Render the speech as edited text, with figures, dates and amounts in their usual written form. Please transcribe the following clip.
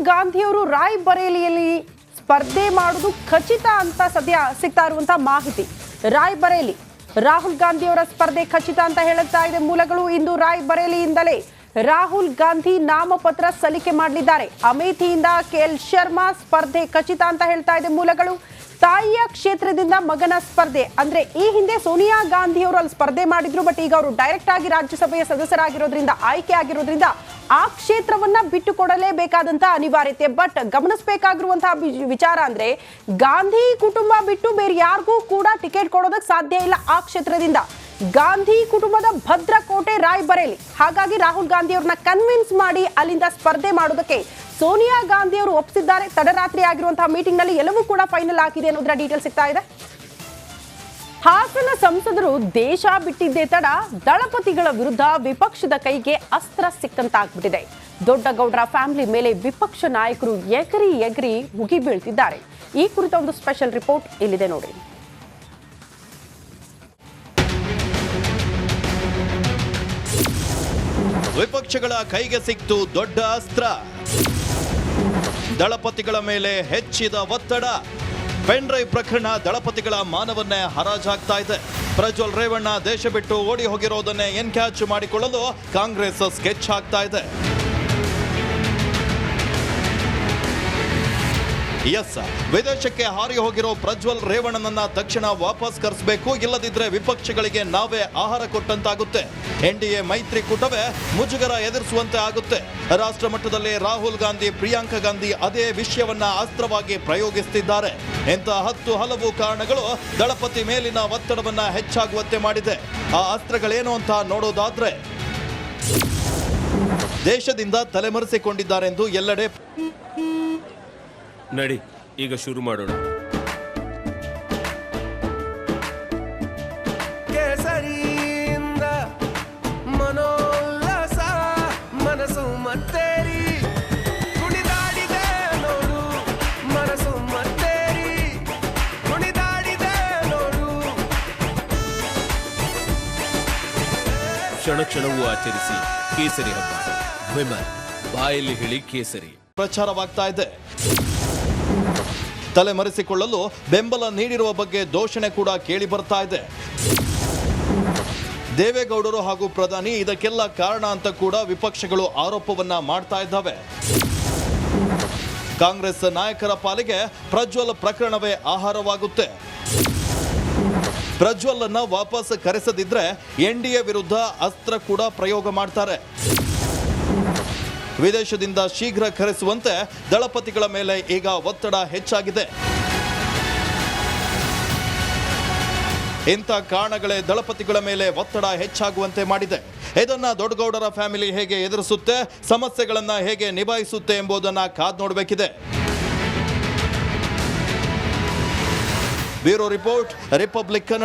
ಗಾಂಧಿಯವರು ರಾಯ್ಬರೇಲಿಯಲ್ಲಿ ಸ್ಪರ್ಧೆ ಮಾಡುವುದು ಖಚಿತ ಅಂತ ಸದ್ಯ ಸಿಗ್ತಾ ಇರುವಂತಹ ಮಾಹಿತಿ. ರಾಯ್ಬರೇಲಿ ರಾಹುಲ್ ಗಾಂಧಿಯವರ ಸ್ಪರ್ಧೆ ಖಚಿತ ಅಂತ ಹೇಳುತ್ತಾ ಇದೆ ಮೂಲಗಳು. ಇಂದು ರಾಯ್ಬರೇಲಿಯಿಂದಲೇ ರಾಹುಲ್ ಗಾಂಧಿ ನಾಮಪತ್ರ ಸಲ್ಲಿಕೆ ಮಾಡಲಿದ್ದಾರೆ. ಅಮೇಥಿಯಿಂದ ಕೆಎಲ್ ಶರ್ಮಾ ಸ್ಪರ್ಧೆ ಖಚಿತ ಅಂತ ಹೇಳ್ತಾ ಇದೆ ಮೂಲಗಳು. ತಾಯಿಯ ಕ್ಷೇತ್ರದಿಂದ ಮಗನ ಸ್ಪರ್ಧೆ ಅಂದ್ರೆ ಈ ಹಿಂದೆ ಸೋನಿಯಾ ಗಾಂಧಿ ಅವರು ಅಲ್ಲಿ ಸ್ಪರ್ಧೆ ಮಾಡಿದ್ರು, ಬಟ್ ಈಗ ಅವರು ಡೈರೆಕ್ಟ್ ಆಗಿ ರಾಜ್ಯಸಭೆಯ ಸದಸ್ಯರಾಗಿರೋದ್ರಿಂದ, ಆಯ್ಕೆ ಆಗಿರೋದ್ರಿಂದ ಆ ಕ್ಷೇತ್ರವನ್ನ ಬಿಟ್ಟು ಕೊಡಲೇಬೇಕಾದಂತಹ ಅನಿವಾರ್ಯತೆ. ಬಟ್ ಗಮನಿಸಬೇಕಾಗಿರುವಂತಹ ವಿಚಾರ ಅಂದ್ರೆ ಗಾಂಧಿ ಕುಟುಂಬ ಬಿಟ್ಟು ಬೇರೆ ಯಾರಿಗೂ ಕೂಡ ಟಿಕೆಟ್ ಕೊಡೋದಕ್ಕೆ ಸಾಧ್ಯ ಇಲ್ಲ ಆ ಕ್ಷೇತ್ರದಿಂದ. ಗಾಂಧಿ ಕುಟುಂಬದ ಭದ್ರಕೋಟೆ ರಾಯ್ಬರೇಲಿ. ಹಾಗಾಗಿ ರಾಹುಲ್ ಗಾಂಧಿ ಅವ್ರನ್ನ ಕನ್ವಿನ್ಸ್ ಮಾಡಿ ಅಲ್ಲಿಂದ ಸ್ಪರ್ಧೆ ಮಾಡೋದಕ್ಕೆ ಸೋನಿಯಾ ಗಾಂಧಿ ಅವರು ಒಪ್ಪಿಸಿದ್ದಾರೆ. ತಡರಾತ್ರಿ ಆಗಿರುವಂತಹ ಮೀಟಿಂಗ್ ನಲ್ಲಿ ಎಲ್ಲವೂ ಕೂಡ ಫೈನಲ್ ಆಗಿದೆ ಅನ್ನೋದರ ಡೀಟೇಲ್ ಸಿಗ್ತಾ ಇದೆ. ಹಾಸನ ಸಂಸದರು ದೇಶ ಬಿಟ್ಟಿದ್ದೇ ತಡ ದಳಪತಿಗಳ ವಿರುದ್ಧ ವಿಪಕ್ಷದ ಕೈಗೆ ಅಸ್ತ್ರ ಸಿಕ್ಕಂತಾಗ್ಬಿಟ್ಟಿದೆ. ದೊಡ್ಡಗೌಡರ ಫ್ಯಾಮಿಲಿ ಮೇಲೆ ವಿಪಕ್ಷ ನಾಯಕರು ಎಗರಿ ಮುಗಿ ಬೀಳ್ತಿದ್ದಾರೆ. ಈ ಕುರಿತ ಒಂದು ಸ್ಪೆಷಲ್ ರಿಪೋರ್ಟ್ ಇಲ್ಲಿದೆ ನೋಡಿ. ವಿಪಕ್ಷಗಳ ಕೈಗೆ ಸಿಕ್ತು ದೊಡ್ಡ ಅಸ್ತ್ರ. ದಳಪತಿಗಳ ಮೇಲೆ ಹೆಚ್ಚಿದ ಒತ್ತಡ. ಪೆನ್ ಡ್ರೈವ್ ಪ್ರಕರಣ ದಳಪತಿಗಳ ಮಾನವನ್ನೇ ಹರಾಜಾಗ್ತಾ ಇದೆ. ಪ್ರಜ್ವಲ್ ರೇವಣ್ಣ ದೇಶ ಬಿಟ್ಟು ಓಡಿ ಹೋಗಿರೋದನ್ನೇ ಎನ್ಕ್ಯಾಚ್ ಮಾಡಿಕೊಳ್ಳಲು ಕಾಂಗ್ರೆಸ್ ಸ್ಕೆಚ್ ಹಾಕ್ತಾ ಇದೆ. ಎಸ್, ವಿದೇಶಕ್ಕೆ ಹಾರಿ ಹೋಗಿರೋ ಪ್ರಜ್ವಲ್ ರೇವಣ್ಣನನ್ನ ತಕ್ಷಣ ವಾಪಸ್ ಕರೆಸಬೇಕು, ಇಲ್ಲದಿದ್ರೆ ವಿಪಕ್ಷಗಳಿಗೆ ನಾವೇ ಆಹಾರ ಕೊಟ್ಟಂತಾಗುತ್ತೆ. ಎನ್ಡಿಎ ಮೈತ್ರಿಕೂಟವೇ ಮುಜುಗರ ಎದುರಿಸುವಂತೆ ಆಗುತ್ತೆ. ರಾಷ್ಟ್ರ ಮಟ್ಟದಲ್ಲಿ ರಾಹುಲ್ ಗಾಂಧಿ, ಪ್ರಿಯಾಂಕಾ ಗಾಂಧಿ ಅದೇ ವಿಷಯವನ್ನ ಅಸ್ತ್ರವಾಗಿ ಪ್ರಯೋಗಿಸುತ್ತಿದ್ದಾರೆ. ಇಂಥ ಹಲವು ಕಾರಣಗಳು ದಳಪತಿ ಮೇಲಿನ ಒತ್ತಡವನ್ನ ಹೆಚ್ಚಾಗುವಂತೆ ಮಾಡಿದೆ. ಆ ಅಸ್ತ್ರಗಳೇನು ಅಂತ ನೋಡೋದಾದ್ರೆ, ದೇಶದಿಂದ ತಲೆಮರೆಸಿಕೊಂಡಿದ್ದಾರೆಂದು ಎಲ್ಲೆಡೆ ನಡಿ ಈಗ ಶುರು ಮಾಡೋಣ. ಕೇಸರಿಯಿಂದ ಮನೋಲ್ಲಾಸ ಮನಸ್ಸು ಮತ್ತೇರಿ ಕುಣಿದಾಡಿದೆ ನೋಡು, ಮನಸ್ಸು ಮತ್ತೇರಿ ಕುಣಿದಾಡಿದೆ ನೋಡು. ಕ್ಷಣ ಕ್ಷಣವೂ ಆಚರಿಸಿ ಕೇಸರಿ ಹಬ್ಬ. ವಿಮಲ್ ಬಾಯಲ್ಲಿ ಹೇಳಿ ಕೇಸರಿ ಪ್ರಚಾರವಾಗ್ತಾ ಇದೆ. ತಲೆಮರೆಸಿಕೊಳ್ಳಲು ಬೆಂಬಲ ನೀಡಿರುವ ಬಗ್ಗೆ ದೂಷಣೆ ಕೂಡ ಕೇಳಿ ಬರ್ತಾ ಇದೆ. ದೇವೇಗೌಡರು ಹಾಗೂ ಪ್ರಧಾನಿ ಇದಕ್ಕೆಲ್ಲ ಕಾರಣ ಅಂತ ಕೂಡ ವಿಪಕ್ಷಗಳು ಆರೋಪವನ್ನ ಮಾಡ್ತಾ ಇದ್ದಾವೆ. ಕಾಂಗ್ರೆಸ್ ನಾಯಕರ ಪಾಲಿಗೆ ಪ್ರಜ್ವಲ್ ಪ್ರಕರಣವೇ ಆಹಾರವಾಗುತ್ತೆ. ಪ್ರಜ್ವಲ್ ಅನ್ನ ವಾಪಸ್ ಕರೆಸದಿದ್ರೆ ಎನ್ಡಿಎ ವಿರುದ್ಧ ಅಸ್ತ್ರ ಕೂಡ ಪ್ರಯೋಗ ಮಾಡ್ತಾರೆ. ವಿದೇಶದಿಂದ ಶೀಘ್ರ ಕರೆಸುವಂತೆ ದಳಪತಿಗಳ ಮೇಲೆ ಈಗ ಒತ್ತಡ ಹೆಚ್ಚಾಗಿದೆ. ಇಂಥ ಕಾರಣಗಳೇ ದಳಪತಿಗಳ ಮೇಲೆ ಒತ್ತಡ ಹೆಚ್ಚಾಗುವಂತೆ ಮಾಡಿದೆ. ಇದನ್ನ ದೊಡ್ಡಗೌಡರ ಫ್ಯಾಮಿಲಿ ಹೇಗೆ ಎದುರಿಸುತ್ತೆ, ಸಮಸ್ಯೆಗಳನ್ನ ಹೇಗೆ ನಿಭಾಯಿಸುತ್ತೆ ಎಂಬುದನ್ನ ಕಾದ್ ನೋಡಬೇಕಿದೆ. Bureau report, Republic Kannada.